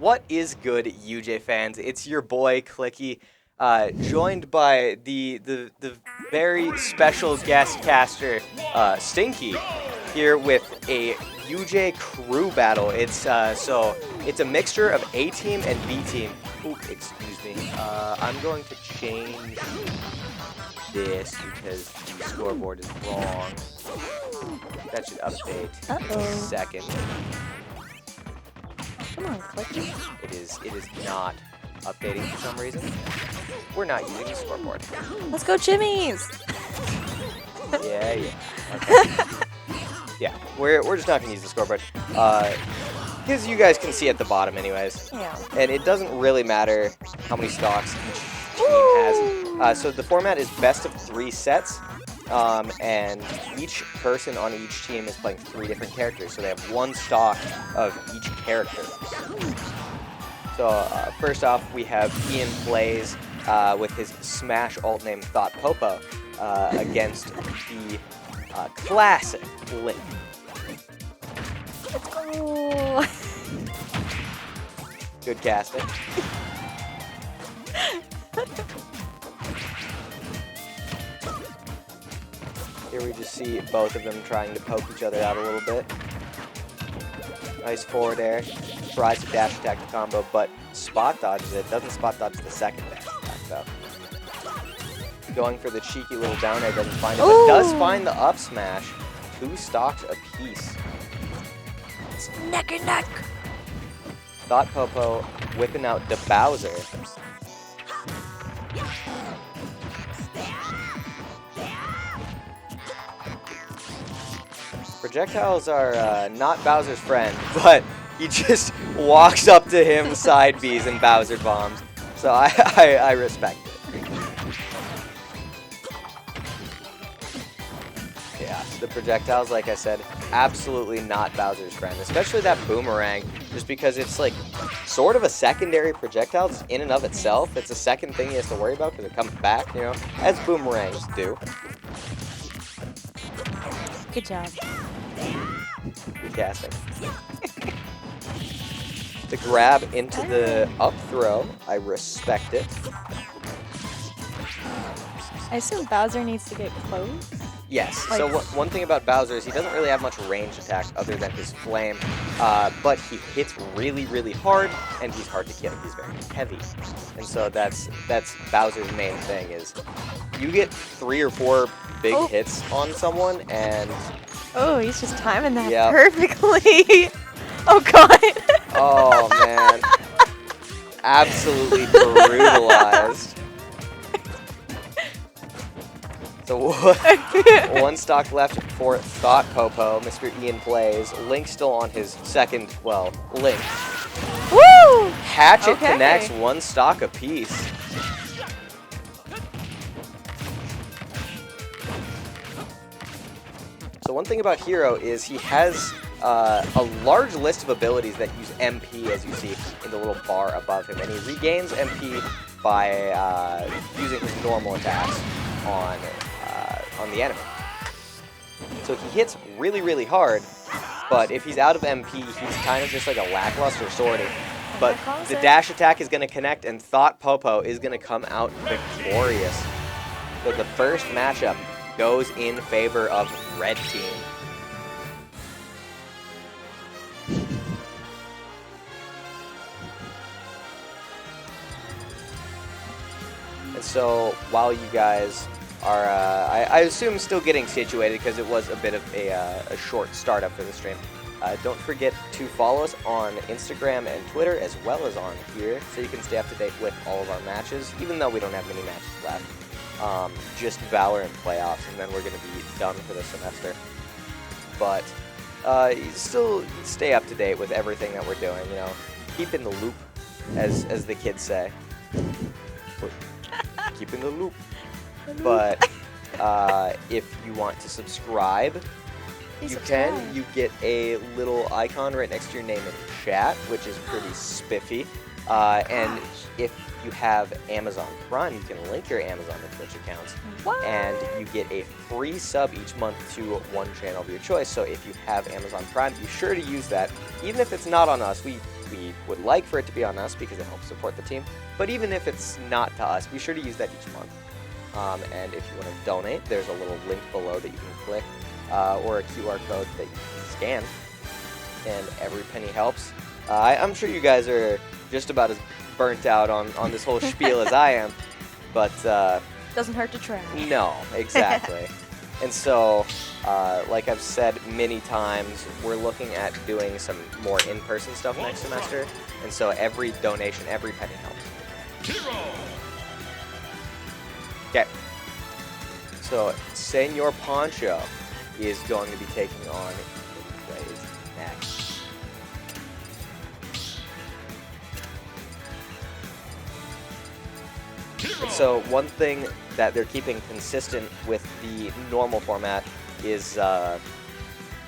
What is good, UJ fans? It's your boy Clicky, joined by the very special guest caster, Stinky, here with a UJ crew battle. It's it's a mixture of A team and B team. Ooh, excuse me. I'm going to change this because the scoreboard is wrong. That should update in a second. Come on, Clicky. It is not updating for some reason. We're not using the scoreboard. Let's go, Jimmy's. Yeah. Okay. Yeah, we're just not gonna use the scoreboard. Because you guys can see at the bottom anyways. Yeah. And it doesn't really matter how many stocks each team has. So the format is best of 3 sets. And each person on each team is playing 3 different characters, so they have 1 stock of each character. So first off, we have Ian Plays with his Smash alt name Thought Popo against the classic Link. Let's go. Good casting. Here we just see both of them trying to poke each other out a little bit. Nice forward air. Tries to dash attack the combo, but spot dodges it. Doesn't spot dodge the second dash attack, though. Going for the cheeky little down air, doesn't find it, but does find the up smash. 2 stocks apiece. It's neck and neck. Thought Popo whipping out the Bowser. Projectiles are not Bowser's friend, but he just walks up to him, side Bs, and Bowser bombs. So I respect it. Yeah, the projectiles, like I said, absolutely not Bowser's friend, especially that boomerang, just because it's like sort of a secondary projectile in and of itself. It's a second thing he has to worry about because it comes back, you know, as boomerangs do. Good job. Good casting. The grab into the up throw, I respect it. I assume Bowser needs to get close. Yes, Like, so one thing about Bowser is he doesn't really have much range attack other than his flame, but he hits really, really hard, and he's hard to kill. He's very heavy. And so that's Bowser's main thing is you get 3 or 4 big hits on someone, and oh, he's just timing that Yep. perfectly. Oh, God. oh, man. Absolutely brutalized. So 1 stock left for Thought Popo. Mr. Ian Plays. Link still on his second, well, Link. Woo! Hatchet connects 1 stock apiece. So one thing about Hero is he has a large list of abilities that use MP, as you see in the little bar above him, and he regains MP by using his normal attacks on the enemy. So he hits really, really hard, but if he's out of MP, he's kind of just like a lackluster sortie. But the dash attack is going to connect, and Thought Popo is going to come out victorious. So the first matchup goes in favor of Red Team. And so while you guys are, I assume, still getting situated because it was a bit of a short startup for the stream, don't forget to follow us on Instagram and Twitter as well as on here so you can stay up to date with all of our matches, even though we don't have many matches left. Just Valorant playoffs, and then we're going to be done for the semester. But still stay up to date with everything that we're doing, you know. Keep in the loop, as the kids say. Keep in the loop. But if you want to subscribe, you can. You get a little icon right next to your name in chat, which is pretty spiffy. And if you have Amazon Prime, you can link your Amazon and Twitch accounts. What? And you get a free sub each month to one channel of your choice. So if you have Amazon Prime, be sure to use that. Even if it's not on us, we we would like for it to be on us because it helps support the team. But even if it's not to us, be sure to use that each month. And if you want to donate, there's a little link below that you can click, or a QR code that you can scan, and every penny helps. I'm sure you guys are just about as burnt out on this whole spiel as I am, but Doesn't hurt to try. no, exactly. And so, like I've said many times, we're looking at doing some more in-person stuff next semester, and so every donation, every penny helps. Okay. So, Senor Poncho is going to be taking on plays next. And so, one thing that they're keeping consistent with the normal format is so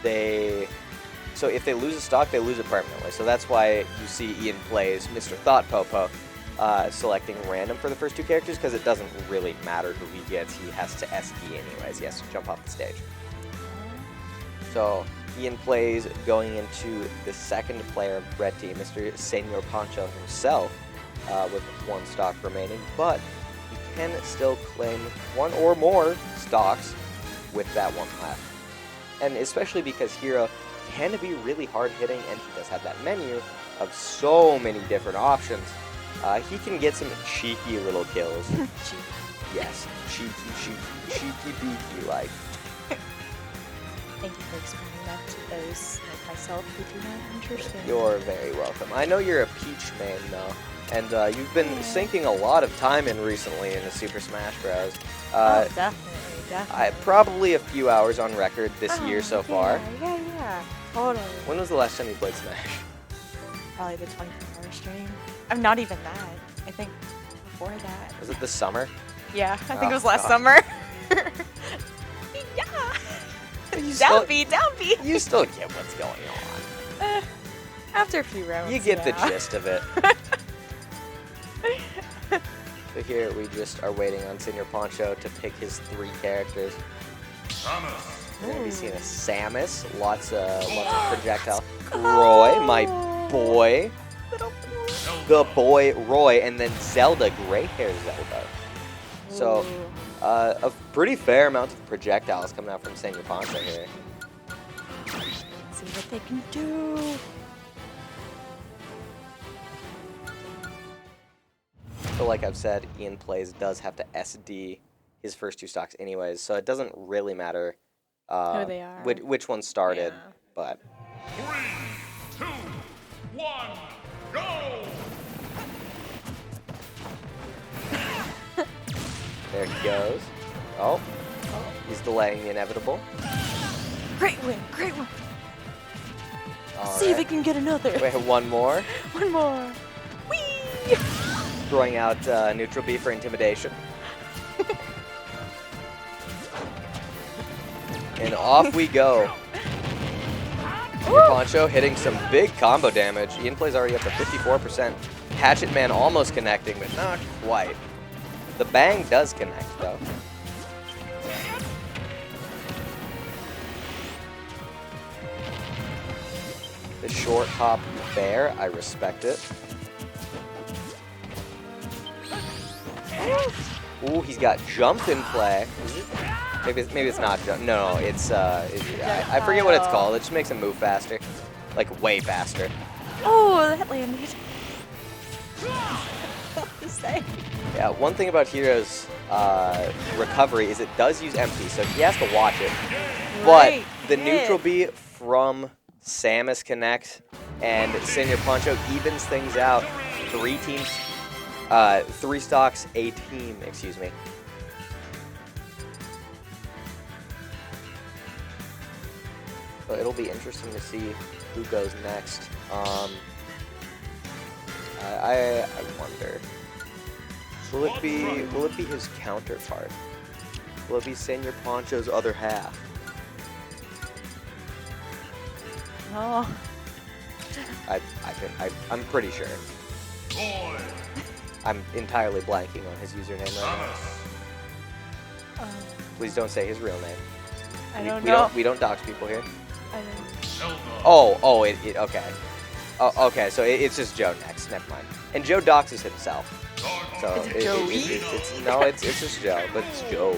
if they lose a stock, they lose it permanently. So that's why you see Ian plays Mr. Thought Popo, selecting random for the first two characters, because it doesn't really matter who he gets. He has to SD anyways. He has to jump off the stage. So Ian plays going into the second player of Red Team, Mr. Senor Poncho himself, with one stock remaining, but he can still claim one or more stocks with that one left. And especially because Hero can be really hard hitting, and he does have that menu of so many different options. He can get some cheeky little kills. Yes, cheeky beaky like. Thank you for explaining that to those like myself who do not understand. You're very welcome. I know you're a Peach main though, and you've been sinking a lot of time in recently in the Super Smash Bros. Oh, definitely. Probably a few hours on record this year so far. Yeah, totally. When was the last time you played Smash? Probably the 24-hour stream. I'm not even that. I think before that. Was it this summer? Yeah, I think Oh, it was last God. summer. Yeah. You Down B. You still get what's going on. After a few rounds. You get the yeah. gist of it. So here we just are waiting on Senor Poncho to pick his three characters. We're gonna be seeing a Samus, lots of projectile. Roy, my boy. Little boy. The boy Roy, and then Zelda, gray hair Zelda. So a pretty fair amount of projectiles coming out from Senor Poncho here. See what they can do. So like I've said, Ian Plays does have to SD his first two stocks anyways, so it doesn't really matter Who they are. which one started, Yeah. but 3, 2, 1, go! there he goes. Oh, he's delaying the inevitable. Great win. Great win. All See if right. it can get another. Wait, one more. One more. Whee! Throwing out neutral B for intimidation. And off we go. Poncho hitting some big combo damage. Ian Plays already up to 54%. Hatchet Man almost connecting, but not quite. The bang does connect, though. The short hop bear, I respect it. Ooh, he's got jump in play. Maybe it's not jump. No, it's I forget what it's called. It just makes him move faster, like way faster. Oh, that landed. What to say? Yeah, one thing about Hero's recovery is it does use empty, so he has to watch it. Right, But the he neutral did. B from Samus Connect and Senor Poncho evens things out. 3 teams, 3 stocks, a team, excuse me. So it'll be interesting to see who goes next. I wonder. Will it be his counterpart? Will it be Senor Poncho's other half? Oh. I'm pretty sure. Boy, I'm entirely blanking on his username right now. Thomas, Please don't say his real name. I don't we know. We don't dox people here. I don't. Zelda, Oh, okay. Oh, okay, so it's just Joe next. Never mind. And Joe doxes himself. So Is it Joey? it's just Joe, but it's Joe.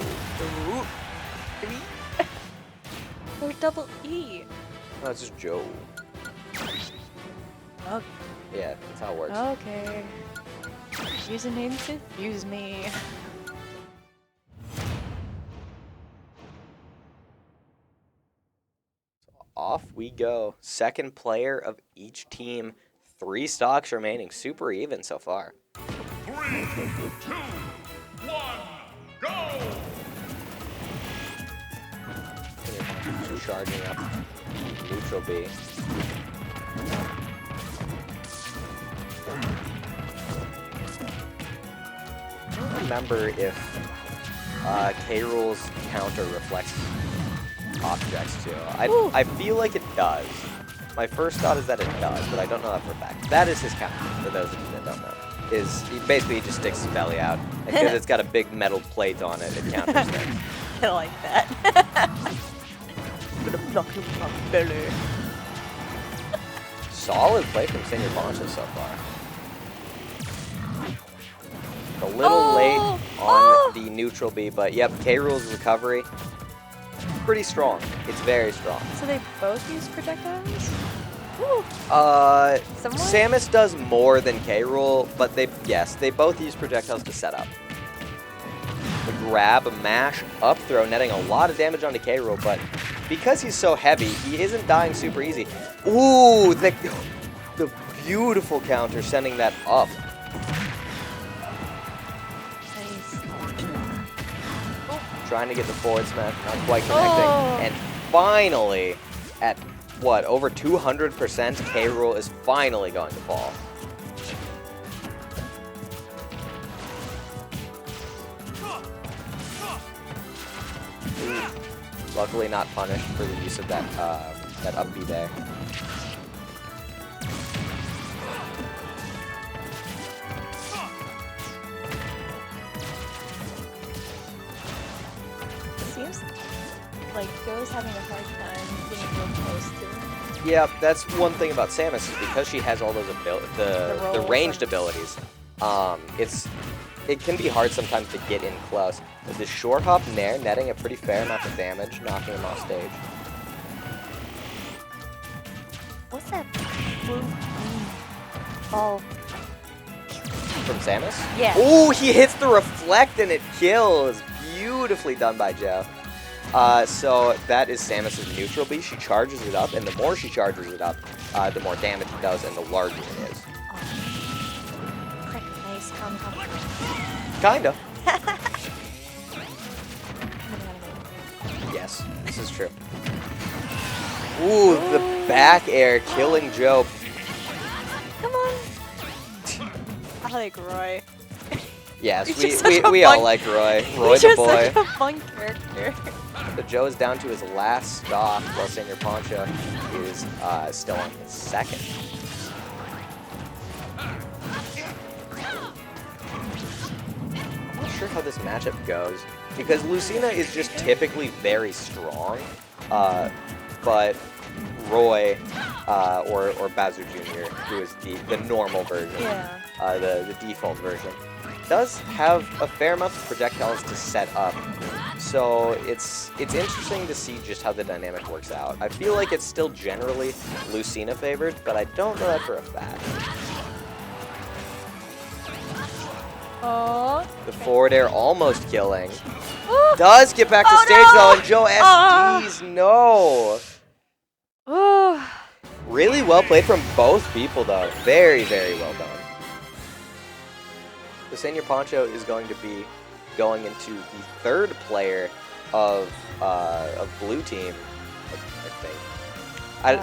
Oh, double E. No, it's just Joe. Okay. Yeah, that's how it works. Okay. Username confuse me. Off we go. Second player of each team. 3 stocks remaining. Super even so far. 3, 2, 1, go! Charging up. Neutral B. I don't remember if K-Rool's counter reflects objects too. I feel like it does. My first thought is that it does, but I don't know that for a fact. That is his counter, for those of you that don't know. He basically just sticks his belly out. And because it's got a big metal plate on it, it counters things. I like that. Gonna block him from belly. Solid play from Senior Poncho so far. A little late on the neutral B, but yep, K-Rool's recovery. Pretty strong. It's very strong. So they both use projectiles? Woo. Somewhat? Samus does more than K-Rool, but they both use projectiles to set up. The grab, a mash, up throw, netting a lot of damage onto K-Rool, but because he's so heavy, he isn't dying super easy. Ooh, the beautiful counter sending that up. Nice. Trying to get the forward smash, not quite connecting. And finally, at what, over 200%, K-Rool is finally going to fall. Ooh. Luckily not punished for the use of that up B there. Seems like Joe's having a hard time being real close to him. Yeah, that's one thing about Samus, is because she has all those the ranged abilities. It can be hard sometimes to get in close. With the short hop Nair netting a pretty fair amount of damage, knocking him off stage. What's that blue ball? From Samus? Yeah. Ooh, he hits the reflect and it kills. Beautifully done by Joe. So that is Samus's neutral B. She charges it up, and the more she charges it up, the more damage it does and the larger it is. Prick, nice. Kinda. Yes, this is true. Ooh, the back air killing Joe. Come on. I like Roy. Yes, He's we all like Roy. Roy He's the just boy. such a fun character. So Joe is down to his last stock, while Senior Poncho is still on his second. I'm not sure how this matchup goes, because Lucina is just typically very strong, but Roy, or Bowser Jr., who is the normal version, the default version, does have a fair amount of projectiles to set up. So it's interesting to see just how the dynamic works out. I feel like it's still generally Lucina favored, but I don't know that for a fact. Oh. The forward air almost killing. Does get back to stage though, and Joe SDs, no. Oh. Really well played from both people though. Very, very well done. The Senior Poncho is going to be going into the third player of blue team, I think.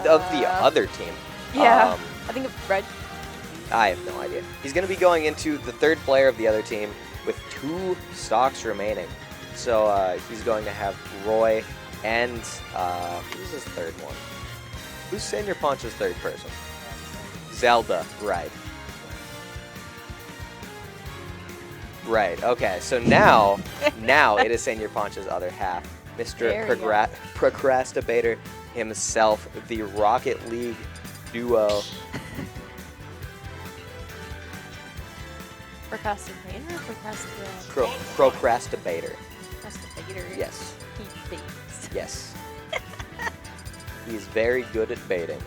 Of the other team. Yeah. I think of red. I have no idea. He's going to be going into the third player of the other team with 2 stocks remaining. So he's going to have Roy and who's his third one? Who's Senior Poncho's third person? Zelda, right. Right, okay, so now it is Senior Poncho's other half. Mr. Procrastinator himself, the Rocket League duo. Procrastinator or procrastinator? Procrastinator. Procrastinator. Yes. He baits. Yes. He's very good at baiting.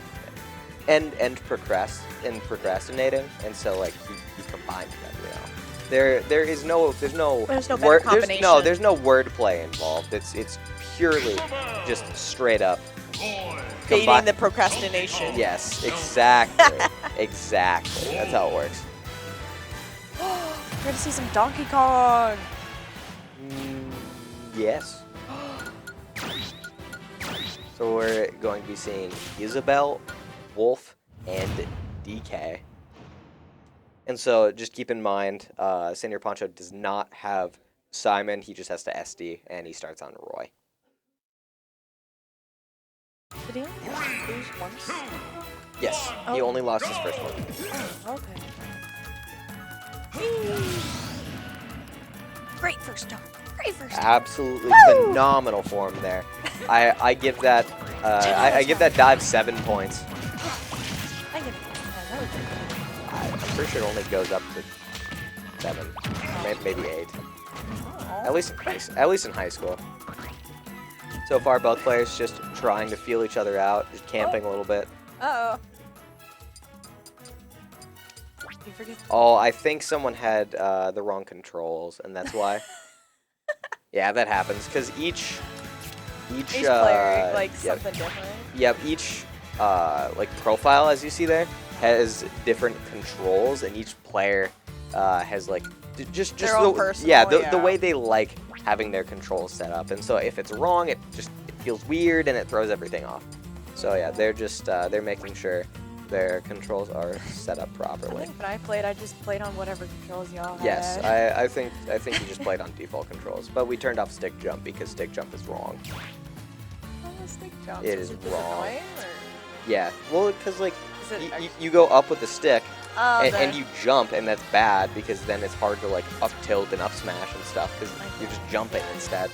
And procrastinating, and so like he combined them, you know. There's no There's no better word, combination. there's no wordplay involved. It's purely just straight up Baiting the procrastination. Yes, exactly. Exactly. That's how it works. We're gonna see some Donkey Kong. Yes. So we're going to be seeing Isabelle, Wolf, and DK. And so just keep in mind, Senior Poncho does not have Simon. He just has to SD, and he starts on Roy. Did he only lose once? Yes, he only lost his first one. Oh, okay. Great first start. Great first start. Absolutely phenomenal form there. I give that I give that dive 7 points. I give it that was good. I'm pretty sure it only goes up to 7, maybe 8. Aw. At least in high school. So far, both players just trying to feel each other out, just camping a little bit. Uh-oh. You forget. Oh, I think someone had the wrong controls, and that's why. Yeah, that happens because each player likes something different. Yep, each like profile, as you see there, has different controls, and each player has like just Their own the, personal, the way they like having their controls set up. And so if it's wrong, it feels weird and it throws everything off. So yeah, they're just they're making sure their controls are set up I properly. think when I played, I just played on whatever controls y'all had. Yes, I think you just played on default controls, but we turned off stick jump because stick jump is wrong. Oh, stick jumps. It is this wrong. annoying, or Yeah, well, because like is it you go up with the stick oh, and you jump, and that's bad because then it's hard to like up tilt and up smash and stuff because you're just jumping instead.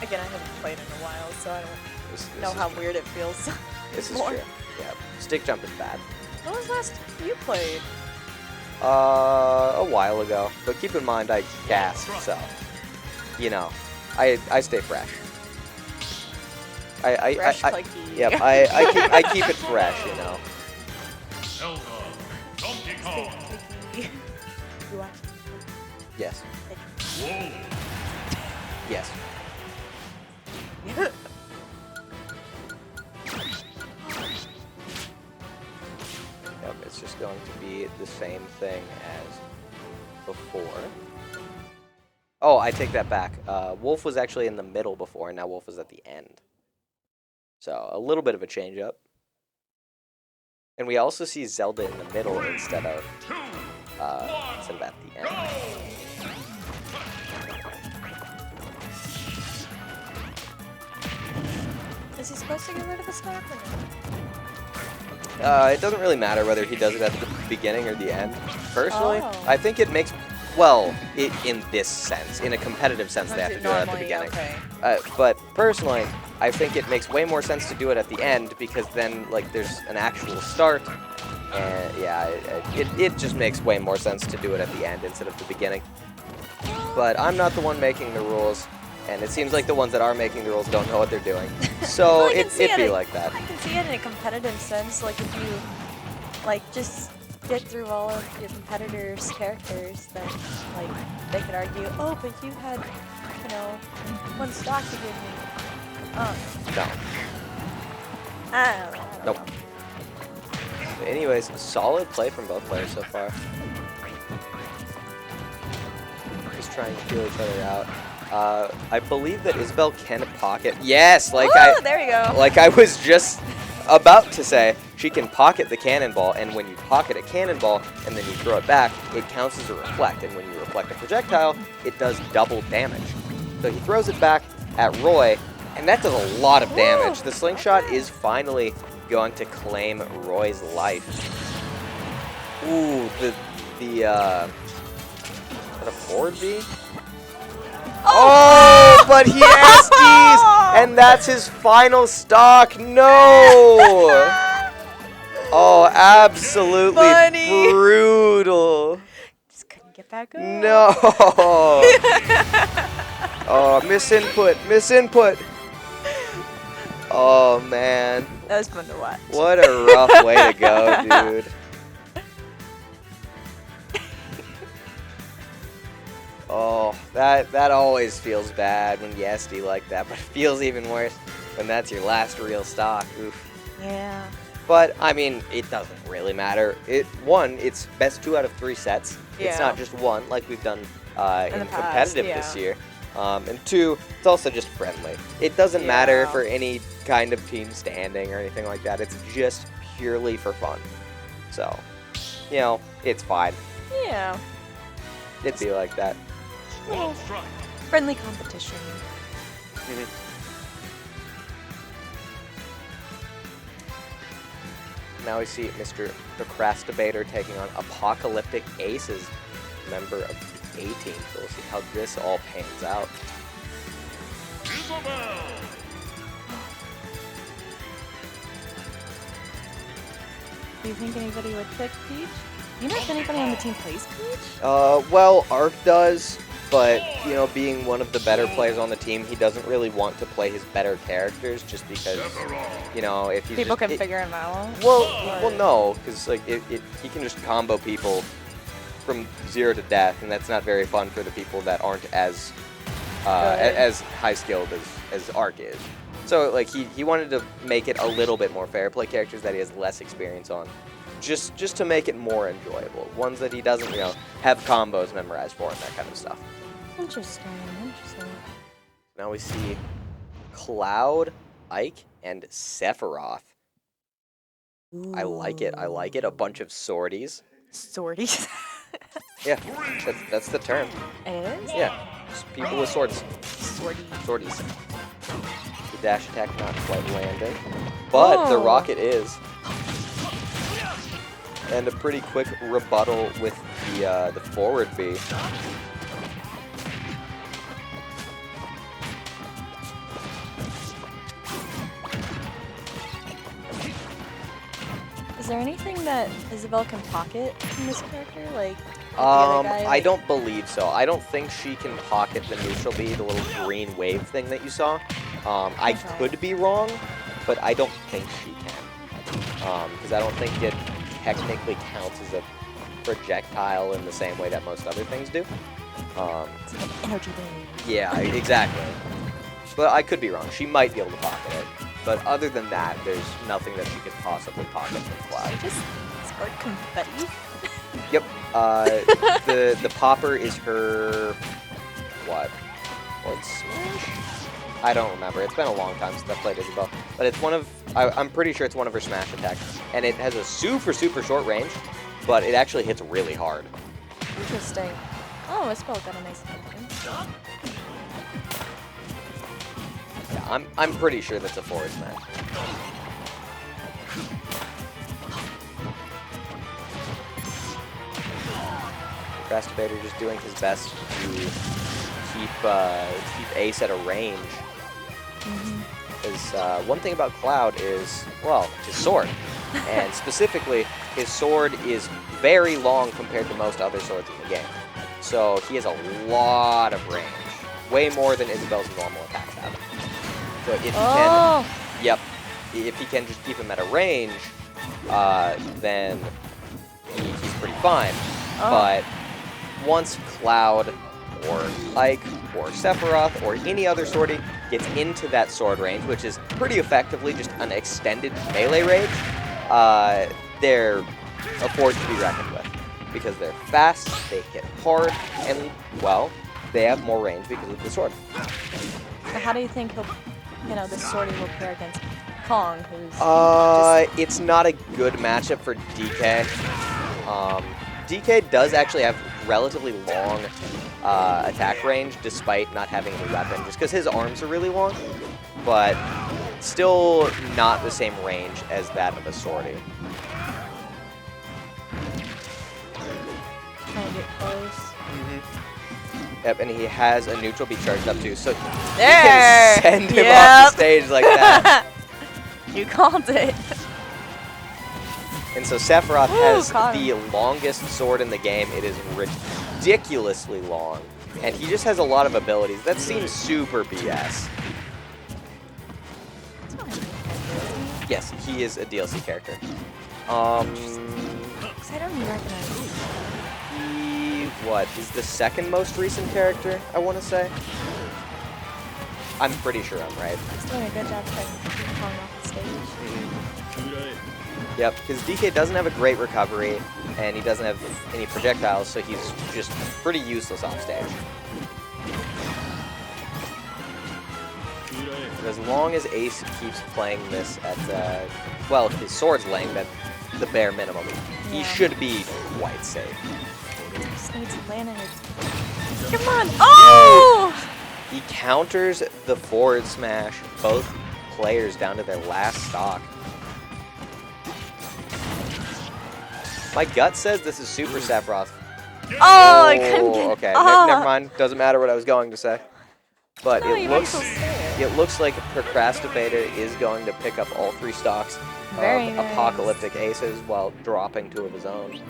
Again, I haven't played in a while, so I don't This know is how true. weird it feels. This is more. true. Yeah, stick jump is bad. When was the last time you played? A while ago, but keep in mind I gasped, so you know, I stay fresh. Fresh I clicky. yep, I keep it fresh, you know. Zelda, Donkey Kong, You watch? Yes, Whoa, yes. Yep, it's just going to be the same thing as before. Oh, I take that back. Wolf was actually in the middle before, and now Wolf is at the end. So, a little bit of a change up. And we also see Zelda in the middle instead of at the end. Is he supposed to get rid of the stock or It doesn't really matter whether he does it at the beginning or the end. Personally, Oh. I think it makes, well, in this sense, in a competitive sense, they have to do it at the beginning. Okay. But personally, I think it makes way more sense to do it at the end because then, like, there's an actual start. And yeah, it just makes way more sense to do it at the end instead of the beginning. But I'm not the one making the rules, and it seems like the ones that are making the rules don't know what they're doing. So Well, I can it'd see be it. like that. I can see it in a competitive sense, like if you, like, just get through all of your competitors' characters, then, like, they could argue, oh, but you had, you know, one stock to give me. No. I don't know. Nope. Anyways, solid play from both players so far. Just trying to feel each other out. I believe that Isabelle can pocket. Yes, like Oh, there you go. like I was just about to say, she can pocket the cannonball, and when you pocket a cannonball and then you throw it back, it counts as a reflect, and when you reflect a projectile, it does double damage. So he throws it back at Roy, and that does a lot of damage. The slingshot is finally going to claim Roy's life. Ooh, is that a forward B? Oh, but he SDs, and that's his final stock. No! Oh, absolutely Funny. brutal. it back up. No! Oh, misinput. Oh, man. That was fun to watch. What a rough way to go, dude. Oh, that always feels bad when you SD like that, but it feels even worse when that's your last real stock. Oof. Yeah. But, I mean, it doesn't really matter. It's best 2 out of 3 sets. It's Yeah. not just 1 like we've done in the past, competitive yeah. this year. And 2, it's also just friendly. It doesn't matter Yeah. for any kind of team standing or anything like that. It's just purely for fun. So, you know, it's fine. Yeah. It'd be like that. Wall strike. Friendly competition. Now we see Mr. Procrastinator taking on Apocalyptic Aces, member of the A-Team. So we'll see how this all pans out. Isabel. Do you think anybody would pick Peach? Do you know if anybody on the team plays Peach? Well, Ark does, but, you know, being one of the better players on the team, he doesn't really want to play his better characters just because, you know, if he's People just, can figure him out. Well, no, because, like, he can just combo people from 0 to death, and that's not very fun for the people that aren't as high-skilled as Ark is. So, like, he wanted to make it a little bit more fair, play characters that he has less experience on, just to make it more enjoyable. Ones that he doesn't, you know, have combos memorized for and that kind of stuff. Interesting. Now we see Cloud, Ike, and Sephiroth. I like it. A bunch of swordies. Swordies. Yeah, that's the term. It is? Yeah, just people with swords. Swordies. Swordies. The dash attack not quite landing, but the Oh. rocket is. And a pretty quick rebuttal with the forward B. Is there anything that Isabel can pocket from this character? Like the other guy, I don't believe so. I don't think she can pocket the neutral B, the little green wave thing that you saw. I Okay. could be wrong, but I don't think she can. Because I don't think it technically counts as a projectile in the same way that most other things do. It's like an energy wave. Yeah, exactly. But I could be wrong. She might be able to pocket it. But other than that, there's nothing that she could possibly pocket from Cloud. Just squirt confetti. Yep. The popper is her what? What smash? I don't remember. It's been a long time since I played Isabel. But it's one of I'm pretty sure it's one of her smash attacks. And it has a super short range, but it actually hits really hard. Interesting. Oh, Isabel got a nice hit. Yeah, I'm pretty sure that's a forward smash. Procrastinator just doing his best to keep Ace at a range. Because one thing about Cloud is, well, his sword. And specifically, his sword is very long compared to most other swords in the game. So he has a lot of range. Way more than Isabel's normal attacks have. So if he can, yep, if he can just keep him at a range, then he's pretty fine. But once Cloud or Ike or Sephiroth or any other swordie gets into that sword range, which is pretty effectively just an extended melee range, they're a force to be reckoned with. Because they're fast, they hit hard, and, well, they have more range because of the sword. So how do you think this swordie will pair against Kong, who's It's not a good matchup for DK. DK does actually have relatively long attack range, despite not having a weapon, just because his arms are really long, but still not the same range as that of a swordie. trying to get close. Yep, and he has a neutral B charged up too, so There! you can send him off the stage like that. You called it. And so Sephiroth has caught the him. longest sword in the game. It is ridiculously long, and he just has a lot of abilities that seem super BS. Yes, he is a DLC character. Because I don't even recognize him. He's the second most recent character, I want to say. I'm pretty sure I'm right. He's doing a good job keeping Kong off the stage. Yep, because DK doesn't have a great recovery, and he doesn't have any projectiles, so he's just pretty useless off stage. But as long as Ace keeps playing this at, well, his sword's laying at the bare minimum, he should be quite safe. Just needs to land in it. Come on! Oh! He counters the forward smash, both players down to their last stock. My gut says this is Super Sephiroth. Oh, I couldn't get okay. Oh. Never mind. Doesn't matter what I was going to say. But No, it you looks might as well say it looks like Procrastinator is going to pick up all 3 stocks Very of nice. Apocalyptic Aces while dropping 2 of his own.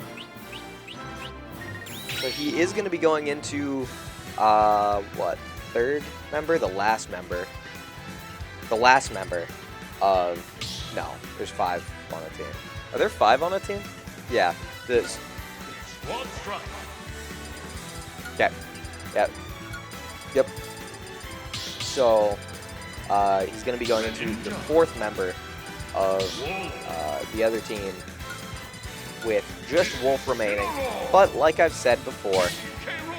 So he is going to be going into what? 3rd member? The last member. The last member of... No, there's 5 on a team. Are there 5 on a team? Yeah. This. Squad struck. Okay. Yep. Yep. So, he's going to be going into the 4th member of the other team with just Wolf remaining. But like I've said before,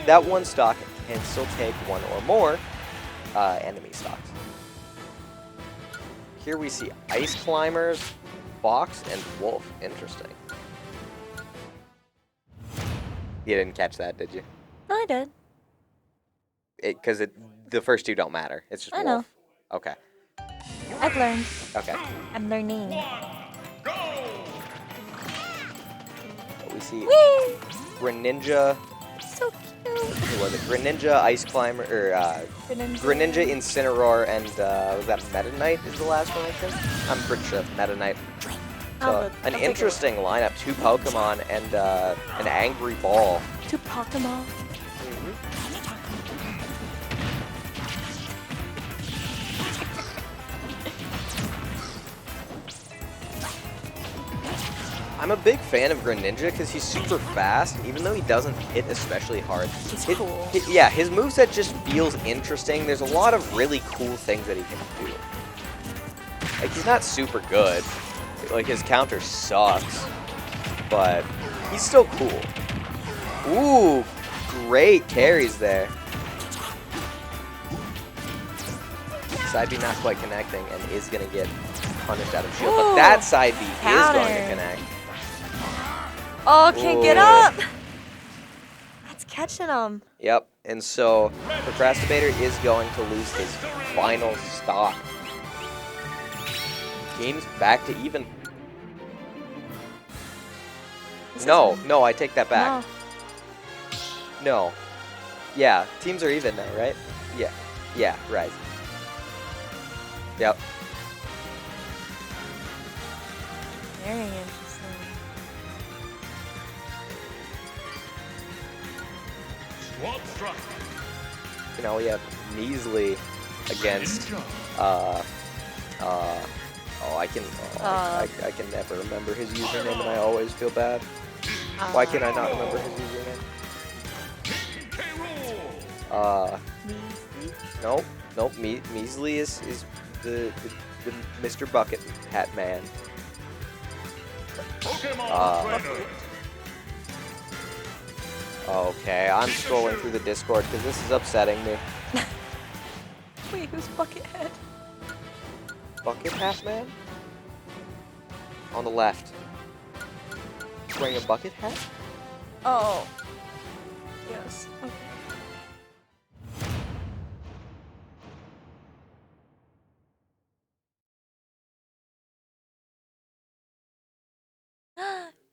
that 1 stock can still take 1 or more enemy stocks. Here we see Ice Climbers, Fox, and Wolf. Interesting. You didn't catch that, did you? No, I did. Because the first 2 don't matter. It's just I Wolf. know. Okay. I've learned. Okay. I'm learning. We see Whee! Greninja. So cute. Who was it? Greninja, Ice Climber, or Greninja, Incineroar, and was that Meta Knight is the last one I think? I'm pretty sure that's Meta Knight. So, an interesting lineup. 2 Pokemon and an Angry Ball. 2 Pokemon. I'm a big fan of Greninja because he's super fast, and even though he doesn't hit especially hard. He's cool. Yeah, his moveset just feels interesting. There's a lot of really cool things that he can do. Like, he's not super good. Like, his counter sucks. But he's still cool. Ooh, great carries there. Side B not quite connecting and is going to get punished out of shield. But that side B is going to connect. Oh, can't get up! That's catching him. Yep, and so Procrastinator is going to lose his final stock. Game's back to even. No, I take that back. No. Yeah, teams are even now, right? Yeah, right. Yep. Very interesting. Squad struck. You know, we have Measly against oh, I can never remember his username, and I always feel bad. Why can I not remember his username? Nope. Measly is the Mr. Bucket Hat Man. Pokemon trainer. Okay, I'm scrolling through the Discord because this is upsetting me. Wait, who's Buckethead? Bucket Hat Man? On the left. Wearing a bucket hat? Oh. Yes. Okay.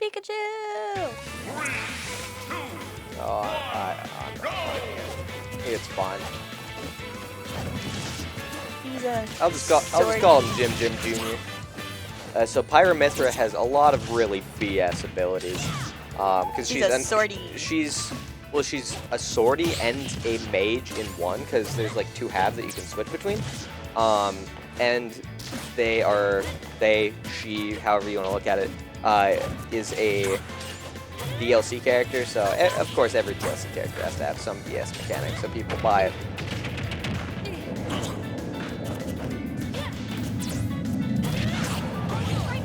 Pikachu! Oh, I'm not playing it. It's fine. He's a I'll just call him Jim Jr. So Pyramithra has a lot of really BS abilities. Because He's a sortie. she's well, she's a swordy and a mage in one, because there's like 2 halves that you can switch between. And she, however you want to look at it, is a DLC character. So of course every DLC character has to have some BS mechanics, so people buy it.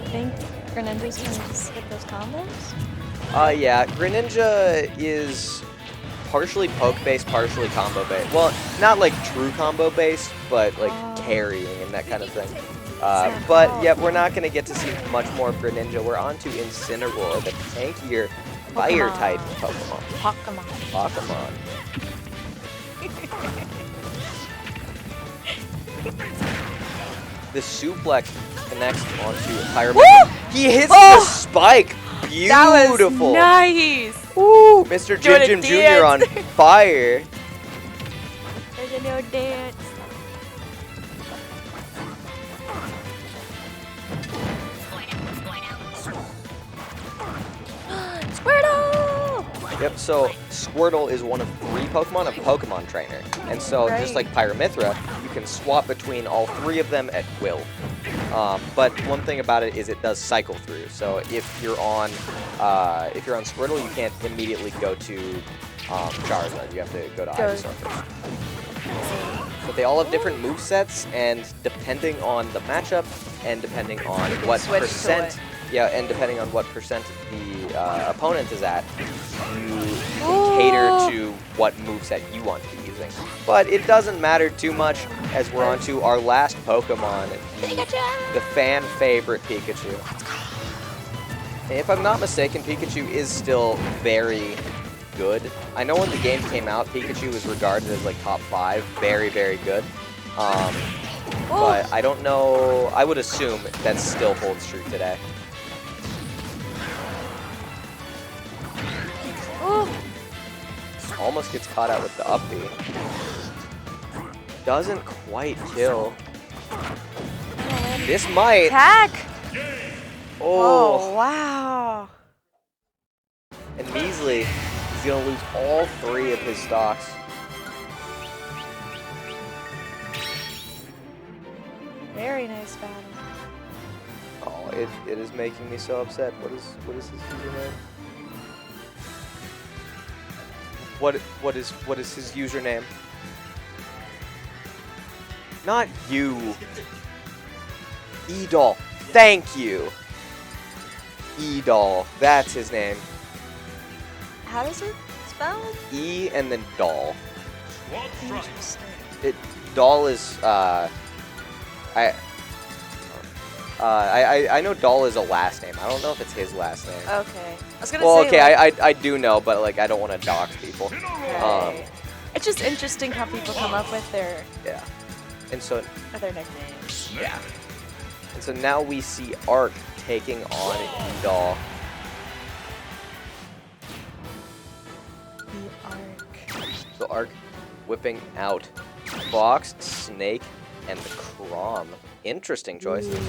Think Greninja's gonna just hit those combos? Yeah, Greninja is partially poke-based, partially combo-based. Well, not like true combo-based, but like carrying and that kind of thing. But yeah, we're not going to get to see much more of Greninja. We're on to Incineroar, the tankier fire-type Pokemon. Pokemon. The suplex connects onto Pyramid. He hits the spike. Beautiful. That was nice. Woo, Mr. Jim Jim Jr. on fire. There's a new dance. Squirtle! Yep, so Squirtle is one of 3 Pokemon, a Pokemon trainer. And so, just like Pyramithra, you can swap between all 3 of them at will. But one thing about it is it does cycle through. So if you're on Squirtle, you can't immediately go to Charizard. You have to go to Ivysaur first. But they all have different movesets, and depending on the matchup, and depending on what percent, and depending on what percent the opponent is at, you can cater to what moveset you want to be using. But it doesn't matter too much, as we're on to our last Pokemon, the fan favorite Pikachu. And if I'm not mistaken, Pikachu is still very good. I know when the game came out, Pikachu was regarded as like top 5, very, very good. But I don't know, I would assume that still holds true today. Almost gets caught out with the up B. Doesn't quite kill. This might. Attack! Oh, wow. And Measly is going to lose all 3 of his stocks. Very nice battle. Oh, it is making me so upset. What is his username? What is his username? Not you. Edol. Thank you. Edol. That's his name. How does it spell? E and then Doll. Interesting. Doll is I know Doll is a last name. I don't know if it's his last name. Okay. I was gonna Well, say, okay, like, I do know, but like I don't want to dox people. right. It's just interesting how people come up with their And so nicknames. yeah. And so now we see Arc taking on Edol. The Arc. So Arc whipping out Fox, Snake, and the Crom. Interesting choices. Ooh.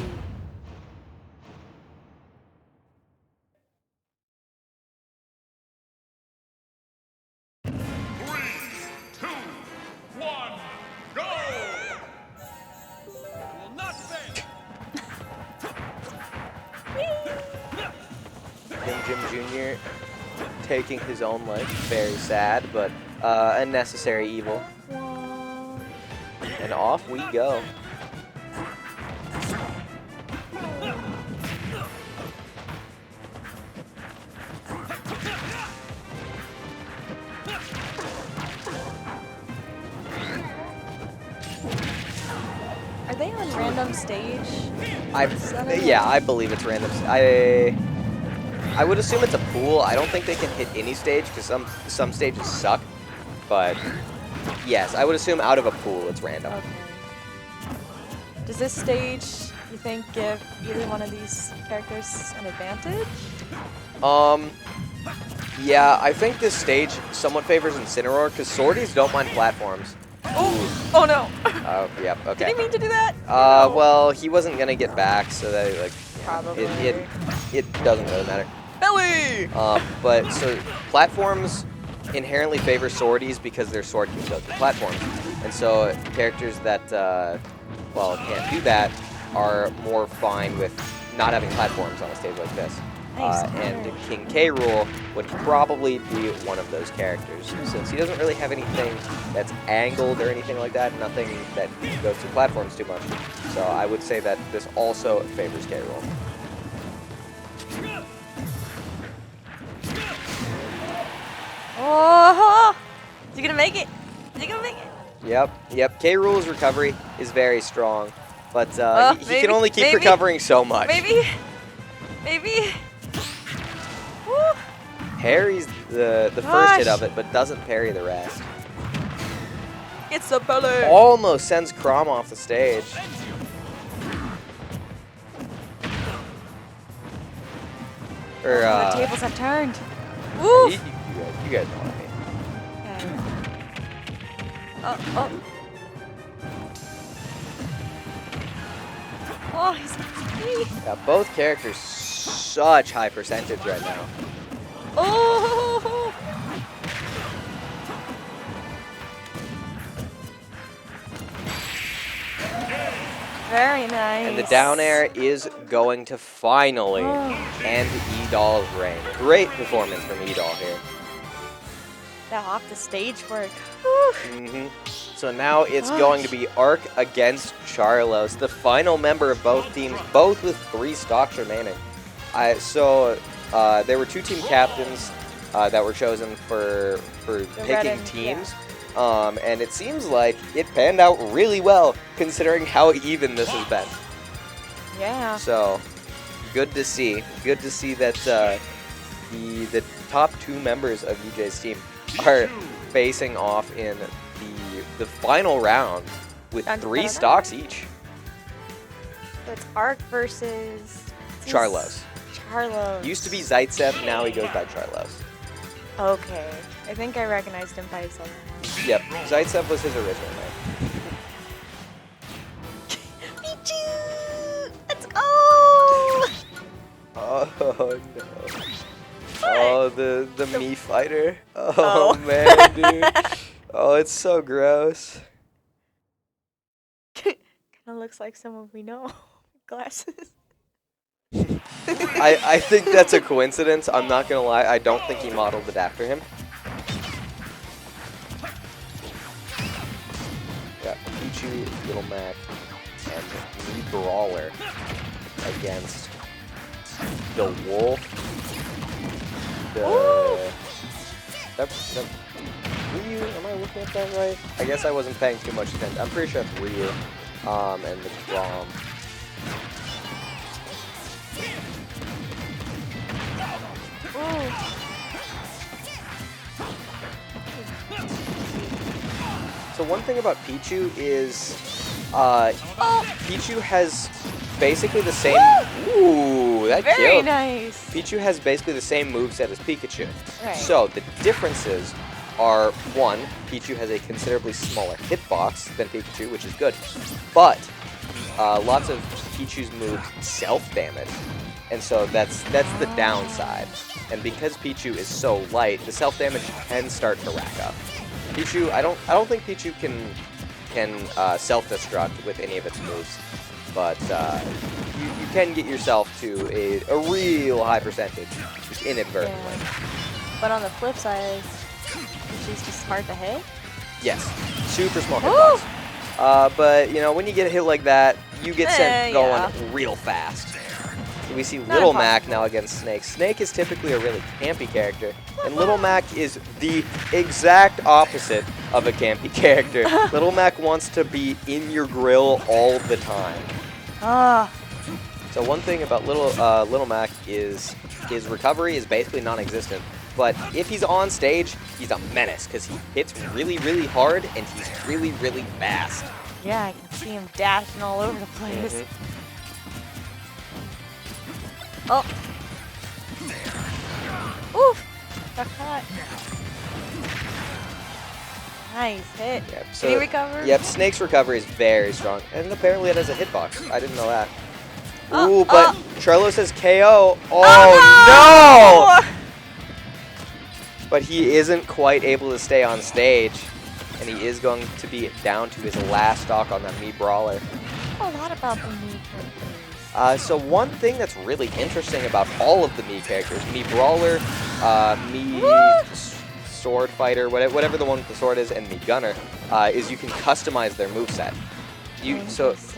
Jim Jr. taking his own life. Very sad, but a necessary evil. And off we go. Are they on random stage? I believe it's random. I would assume it's a pool. I don't think they can hit any stage because some stages suck. But yes, I would assume out of a pool it's random. Okay. Does this stage, you think, give either one of these characters an advantage? Yeah, I think this stage somewhat favors Incineroar because Swordies don't mind platforms. Oh no! Oh, yep, okay. Did he mean to do that? Well, he wasn't gonna get back, so that like Probably. it doesn't really matter. Belly! But so platforms inherently favor swordies because their sword can go through platforms. And so characters that, well, can't do that are more fine with not having platforms on a stage like this. Nice. And King K. Rool would probably be one of those characters, since he doesn't really have anything that's angled or anything like that, nothing that goes through platforms too much. So I would say that this also favors K. Rool. Oh! Is he gonna make it? Is he gonna make it? Yep. K. Rool's recovery is very strong, but he can only keep maybe, recovering so much. Maybe. Woo. Parries the first hit of it, but doesn't parry the rest. It's a belly. Almost sends Chrom off the stage. Or, The tables have turned. Woo! you guys know what I mean. Okay. Oh, he's free. Yeah, both characters such high percentage right now. Oh! Very nice. And the down air is going to finally end E-Doll's reign. Great performance from E-Doll here. That off the stage work. So now it's going to be Arc against Charlos, the final member of both teams, both with 3 stocks remaining. There were 2 team captains that were chosen for picking teams. And it seems like it panned out really well, considering how even this has been. Yeah. So, good to see. Good to see that the top 2 members of UJ's team are facing off in the final round with 3 stocks each. So it's Arc versus Charlos. Charlos. Used to be Zaitsev, now he goes by Charlos. Okay. I think I recognized him by his other name. Yep, Zaitsev was his original name. Pichu! Let's go! Oh no. Oh, the Mii fighter. Oh. Man, dude. Oh, it's so gross. Kind of looks like someone we know. Glasses. I think that's a coincidence. I'm not gonna lie. I don't think he modeled it after him. Yeah, Pichu, Little Mac, and Mii Brawler against the Wolf. Ryu? Am I looking at that right? I guess I wasn't paying too much attention. I'm pretty sure it's Ryu. And the Grom. So one thing about Pichu is, Pichu has basically the same. Ooh, that Very killed. nice. Pichu has basically the same moveset as Pikachu. Right. So the differences are, one, Pichu has a considerably smaller hitbox than Pikachu, which is good, but lots of Pichu's moves self-damage, and so that's the downside. And because Pichu is so light, the self-damage can start to rack up. Pichu, I don't think Pichu can self-destruct with any of its moves, but you can get yourself to a real high percentage, just inadvertently. Yeah. But on the flip side, she's just hard to hit. Yes, super small hitbox. But you know, when you get a hit like that, you get sent going real fast. We see Little Mac now against Snake. Snake is typically a really campy character, and Little Mac is the exact opposite of a campy character. Little Mac wants to be in your grill all the time. So one thing about Little Mac is his recovery is basically non-existent. But if he's on stage, he's a menace because he hits really, really hard and he's really, really fast. Yeah, I can see him dashing all over the place. Oh. Oof. Got caught. Nice hit. Yep, Did he recover? Yep, Snake's recovery is very strong. And apparently it has a hitbox. I didn't know that. Ooh, but Charlos has KO. Oh, no! but he isn't quite able to stay on stage, and he is going to be down to his last stock on that Mii Brawler. A lot about the Mii characters. So one thing that's really interesting about all of the Mii characters, Mii Brawler, Mii Sword Fighter, whatever the one with the sword is, and Mii Gunner, is you can customize their moveset.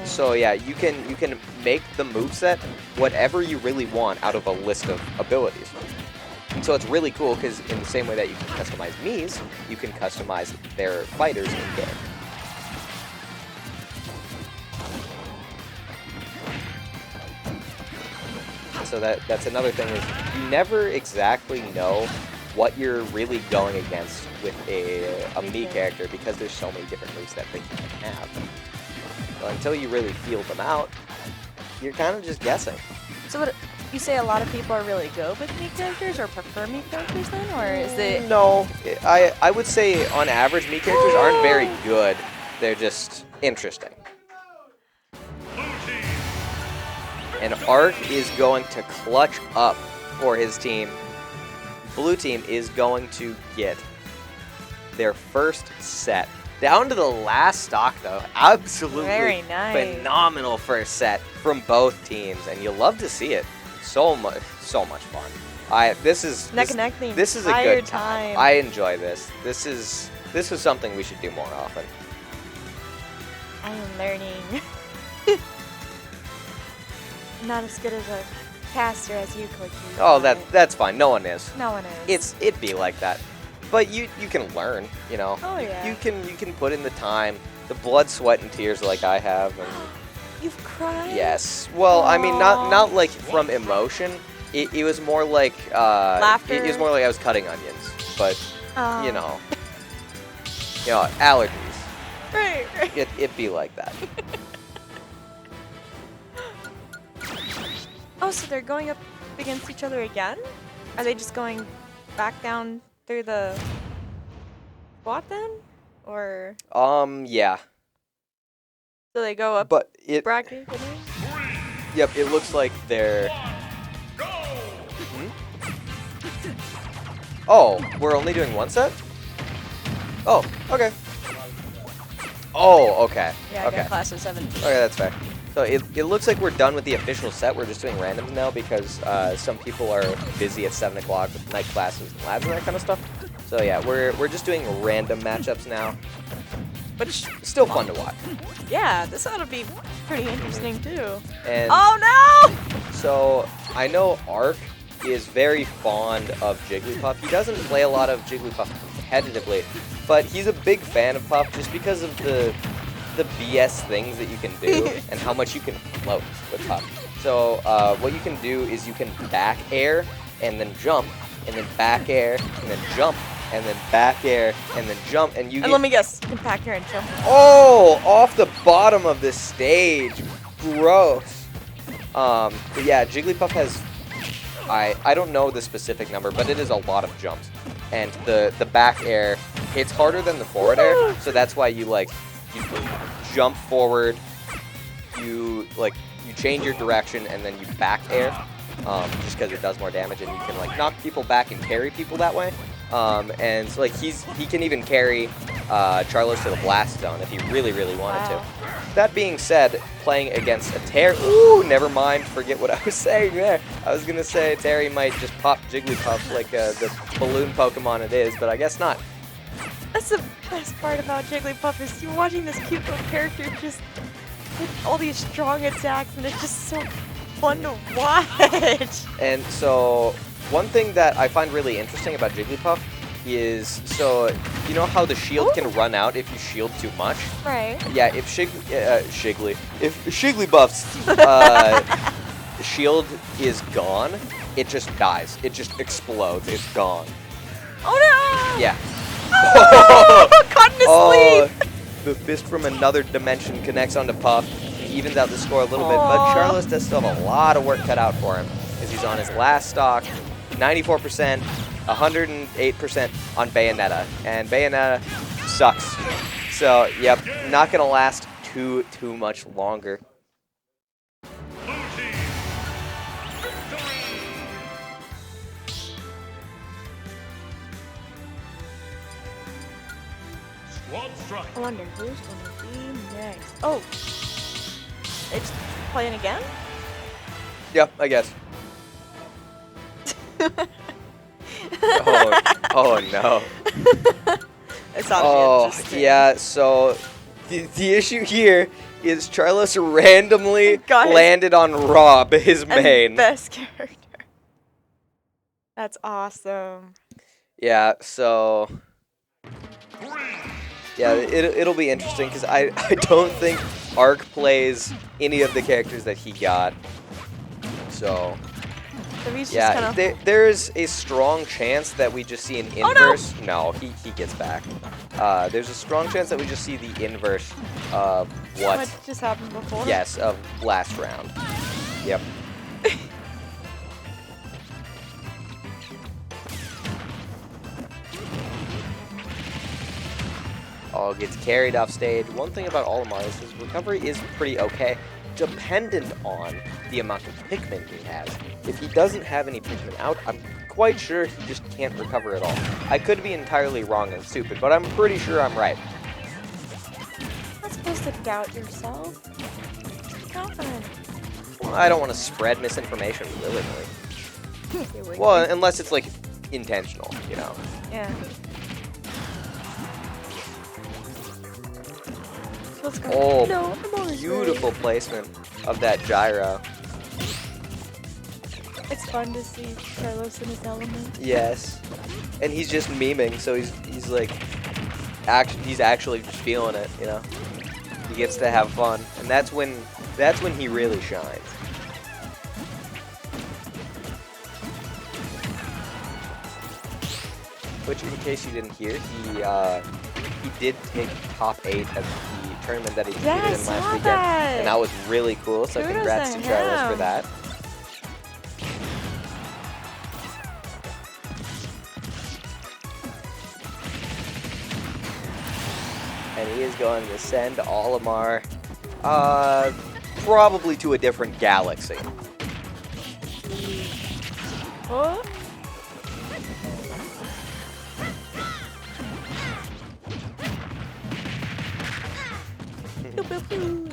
So yeah, you can make the moveset whatever you really want out of a list of abilities. And so it's really cool because in the same way that you can customize Mii's, you can customize their fighters in game. So that's another thing is you never exactly know what you're really going against with a Mii character because there's so many different moves that they can have. So until you really feel them out, you're kind of just guessing. So what, you say a lot of people are really good with Mii characters or prefer Mii characters then? Or is it... No, I would say on average Mii characters aren't very good. They're just interesting. And Ark is going to clutch up for his team. Blue team is going to get their first set. Down to the last stock, though. Absolutely Very nice. Phenomenal first set from both teams, and you'll love to see it. So much fun. This is neck and neck the this is a entire good time. I enjoy this. This is something we should do more often. I am learning. I'm not as good as a caster as you, Cookie. Oh, that's fine. No one is. No one is. It'd be like that. But you can learn, you know. Oh yeah. You can put in the time, the blood, sweat, and tears like I have. And you've cried? Yes. Well, I mean, not like from emotion. It was more like laughter. It was more like I was cutting onions. But you know, allergies. Right. It'd be like that. Oh, so they're going up against each other again? Are they just going back down through the squat then? Or Yeah. so they go up But it bracket? Yep, it looks like they're Oh, we're only doing one set? Oh, okay. Oh, okay. Yeah, I okay. got class of 7. Okay, that's fair. So it looks like we're done with the official set. We're just doing randoms now because some people are busy at 7 o'clock with night classes and labs and that kind of stuff. So yeah, we're just doing random matchups now, but still fun to watch. Yeah, this ought to be pretty interesting too. And oh no! So I know Ark is very fond of Jigglypuff. He doesn't play a lot of Jigglypuff competitively, but he's a big fan of Puff just because of the BS things that you can do and how much you can float with Puff. So what you can do is you can back air and then jump, and then back air and then jump, and then back air and then jump, and you let me guess, you can back air and jump. Oh, off the bottom of this stage. Gross. But yeah, Jigglypuff has, I don't know the specific number, but it is a lot of jumps. And the back air hits harder than the forward air, so that's why you jump forward, you change your direction, and then you back air, just because it does more damage, and you can knock people back and carry people that way. And so, he can even carry Charlos to the blast zone if he really wanted to. That being said, playing against a Terry, ooh, never mind, forget what I was saying there. I was gonna say Terry might just pop Jigglypuff like the balloon Pokemon it is, but I guess not. That's the best part about Jigglypuff is you're watching this cute little character just with all these strong attacks, and it's just so fun to watch. And so, one thing that I find really interesting about Jigglypuff is, so, you know how the shield can run out if you shield too much? Right. Yeah, if Jigglypuff's shield is gone, it just dies. It just explodes. It's gone. Oh no! Yeah. Caught in his sleep! The fist from another dimension connects onto Puff, evens out the score a little bit, but Charlos does still have a lot of work cut out for him, as he's on his last stock, 94%, 108% on Bayonetta, and Bayonetta sucks. So, yep, not gonna last too much longer. strike. I wonder who's gonna be next. Oh, it's playing again. Yeah, I guess. Oh no. It's ought Oh, to be interesting. yeah, so the issue here is Charlos randomly Got his- landed on Rob, his And main. best character. That's awesome. Yeah, so... Yeah, it'll be interesting, because I don't think Ark plays any of the characters that he got. So... So he's just Yeah, kind of. there's a strong chance that we just see an Oh, no! inverse. No, he gets back. There's a strong chance that we just see the inverse of What just happened before? Yes, of last round. Yep. All gets carried off stage. One thing about Olimar is his recovery is pretty okay, dependent on the amount of Pikmin he has. If he doesn't have any Pikmin out, I'm quite sure he just can't recover at all. I could be entirely wrong and stupid, but I'm pretty sure I'm right. You're not supposed to doubt yourself. Just be confident. Well, I don't want to spread misinformation willingly. You would. Well, unless it's like intentional, you know. Yeah. So let's go. Oh, No, I'm always beautiful placement of that gyro. ready. It's fun to see Carlos in his element. Yes, and he's just memeing, so he's like, he's actually just feeling it, you know. He gets to have fun, and that's when he really shines. Which, in case you didn't hear, he did take top 8 at the tournament that he Yeah, I competed in saw last weekend, that. and that was really cool. So Kudos congrats to to Charles for him. that. And he is going to send Olimar, probably to a different galaxy. Oh. Pew, pew, pew.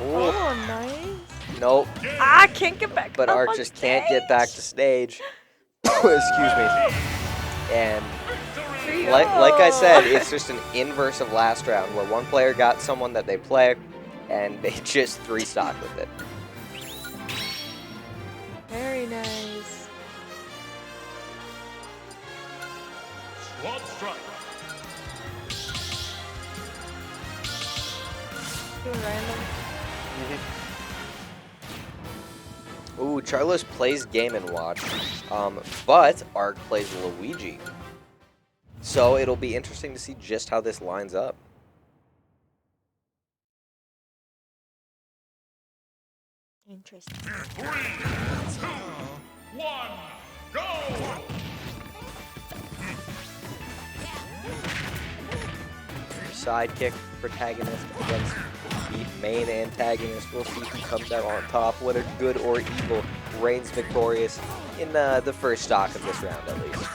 Ooh, Oh, nice. nope, I can't get back. but up Ark on just can't get back to stage. stage. Excuse me. And There you like I go. said, it's just an inverse of last round, where one player got someone that they play, and they just 3-stock with it. Very nice. Squad strike. Do a random. Ooh, Charlos plays Game & Watch, but Ark plays Luigi. So it'll be interesting to see just how this lines up. Interesting. 3, 2, 1, go! Sidekick protagonist against the main antagonist. We'll see who comes out on top, whether good or evil reigns victorious in the first stock of this round, at least.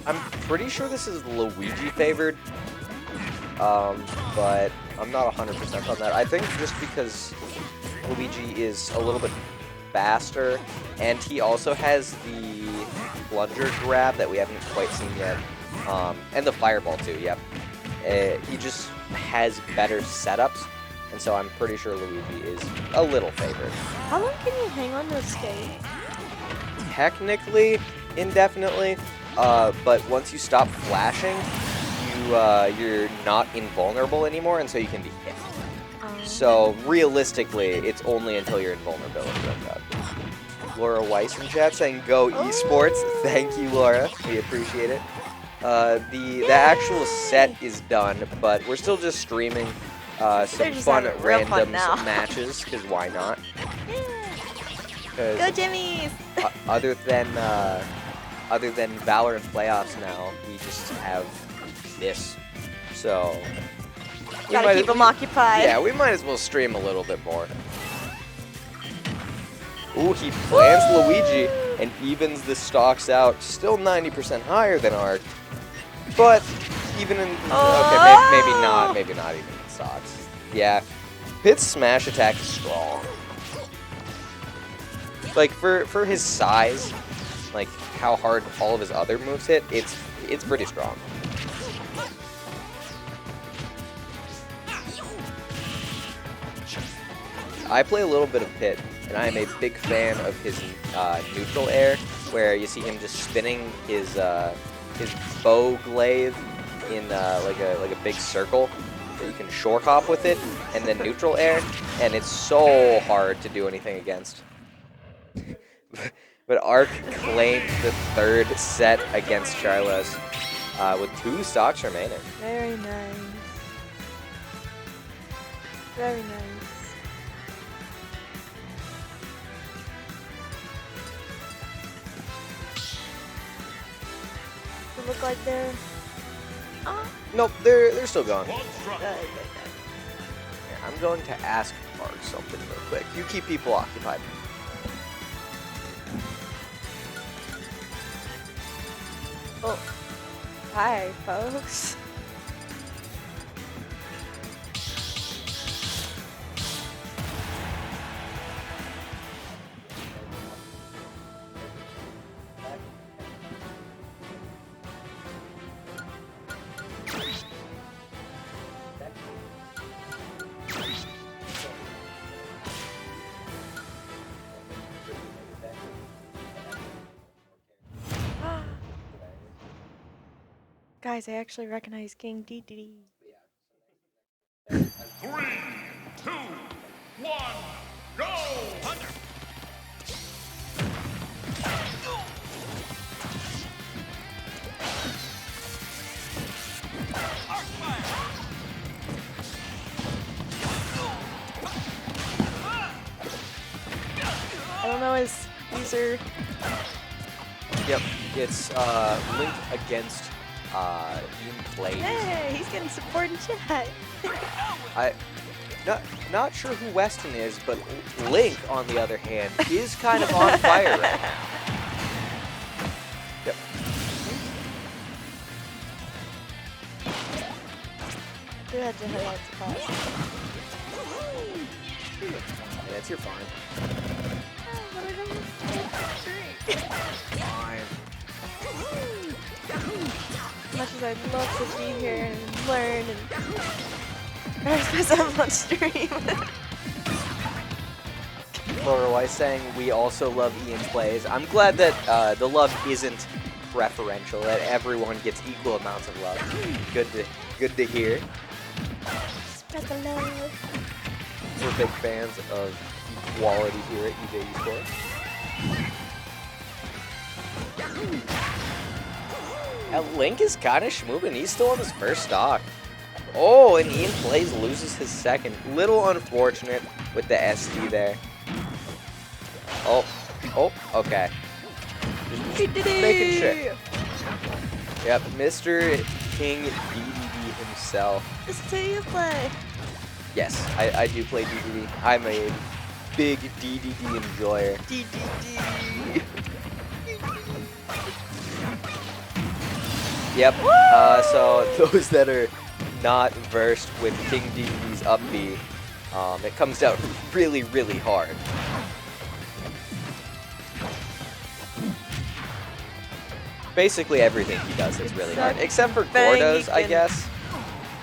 I'm pretty sure this is Luigi favored, but I'm not 100% on that. I think just because Luigi is a little bit faster, and he also has the plunger grab that we haven't quite seen yet, and the fireball too, yep. He just has better setups, and so I'm pretty sure Luigi is a little favored. How long can you hang on to a skate? Technically, indefinitely, but once you stop flashing, you're not invulnerable anymore, and so you can be hit. So realistically, it's only until your invulnerability runs out. Laura Weiss in chat saying "Go esports." Thank you, Laura. We appreciate it. The actual set is done, but we're still just streaming some just fun having real fun randoms now. matches, because why not? Go 'Cause, Jimmy's! other than Valorant playoffs now, we just have this. So we Gotta might- keep them occupied. Yeah, we might as well stream a little bit more. Ooh, he plants Luigi and evens the stocks out. Still 90% higher than Arc. But even in... Okay, maybe not even in stocks. Yeah. Pit's smash attack is strong. Like, for his size, like, how hard all of his other moves hit, it's pretty strong. I play a little bit of Pit, and I am a big fan of his neutral air, where you see him just spinning his bow glaive in like a big circle that you can short hop with it, and then neutral air, and it's so hard to do anything against. But Arc claimed the third set against Charlos with 2 stocks remaining. Very nice. Very nice. Does it look like they're... Nope, they're still going. Squad strike. Good. Here, I'm going to ask Arc something real quick. You keep people occupied. Oh. Hi, folks. Guys, I actually recognize King DDD. 3, 2, 1, go! Thunder! I don't know his user. Yep, it's linked against Ian Plays. Hey, he's getting support in chat. Not sure who Weston is, but Link, on the other hand, is kind of on fire right now. Yep. You had to hit out to pass. That's your fine. As much as I'd love to be here and learn and express myself on stream. Laura Weiss saying we also love Ian Plays. I'm glad that the love isn't preferential, that everyone gets equal amounts of love. Good to hear. Spread the love. We're big fans of equality here at EJ Esports. Link is kind of schmoovin'. He's still on his first stock. Oh, and Ian Plays loses his second. Little unfortunate with the SD there. Oh, okay. Just making sure. Yep, Mr. King DDD himself. This is who you play. Yes, I do play DDD. I'm a big DDD enjoyer. DDD. Yep, so those that are not versed with King DDD's up B, it comes out really, really hard. Basically everything he does is really hard, except for Gordo's, I guess.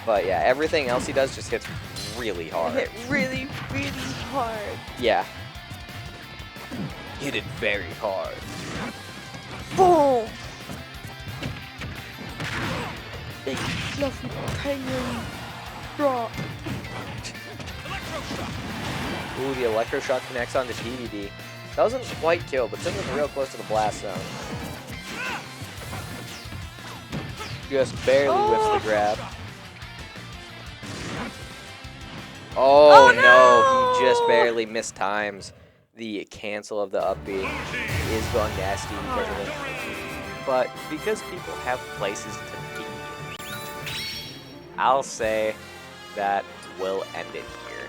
But yeah, everything else he does just hits really hard. Hit really, really hard. Yeah. Hit it very hard. Boom! Big fluffy penguin drop. Ooh, the electroshock connects onto DDD. Doesn't quite kill, but sends him real close to the blast zone. Just barely whiffs the grab. Oh, no, he just barely missed times. The cancel of the up B is going nasty because of it. But because people have places to be, I'll say that we'll end it here.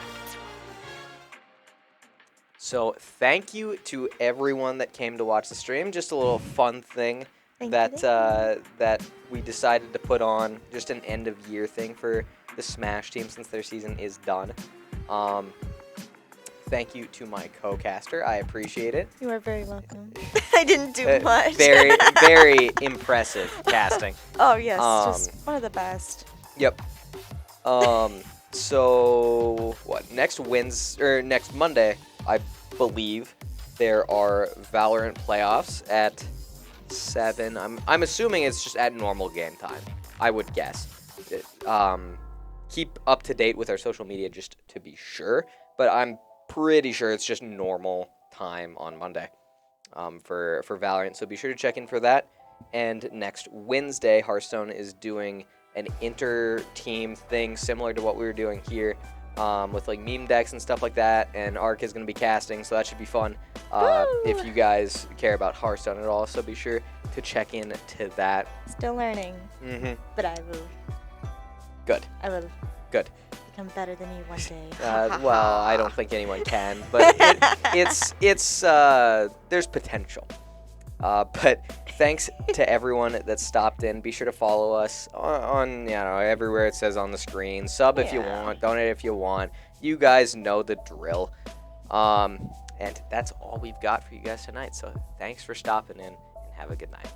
So thank you to everyone that came to watch the stream. Just a little fun thing Thank that you. that we decided to put on, just an end of year thing for the Smash team since their season is done. Thank you to my co-caster. I appreciate it. You are very welcome. I didn't do much. Very, very impressive casting. Oh yes, just one of the best. Yep. So what? Next Monday, I believe there are Valorant playoffs at 7. I'm assuming it's just at normal game time. I would guess. Keep up to date with our social media just to be sure, but I'm pretty sure it's just normal time on Monday for Valorant. So be sure to check in for that. And next Wednesday, Hearthstone is doing an inter-team thing similar to what we were doing here, with like meme decks and stuff like that. And Ark is going to be casting, so that should be fun if you guys care about Hearthstone at all. So be sure to check in to that. Still learning, but I will. Good. I will Good. become better than you one day. Well, I don't think anyone can, but there's potential. But thanks to everyone that stopped in. Be sure to follow us on everywhere it says on the screen. Sub if you want, donate if you want. You guys know the drill. And that's all we've got for you guys tonight. So thanks for stopping in, and have a good night.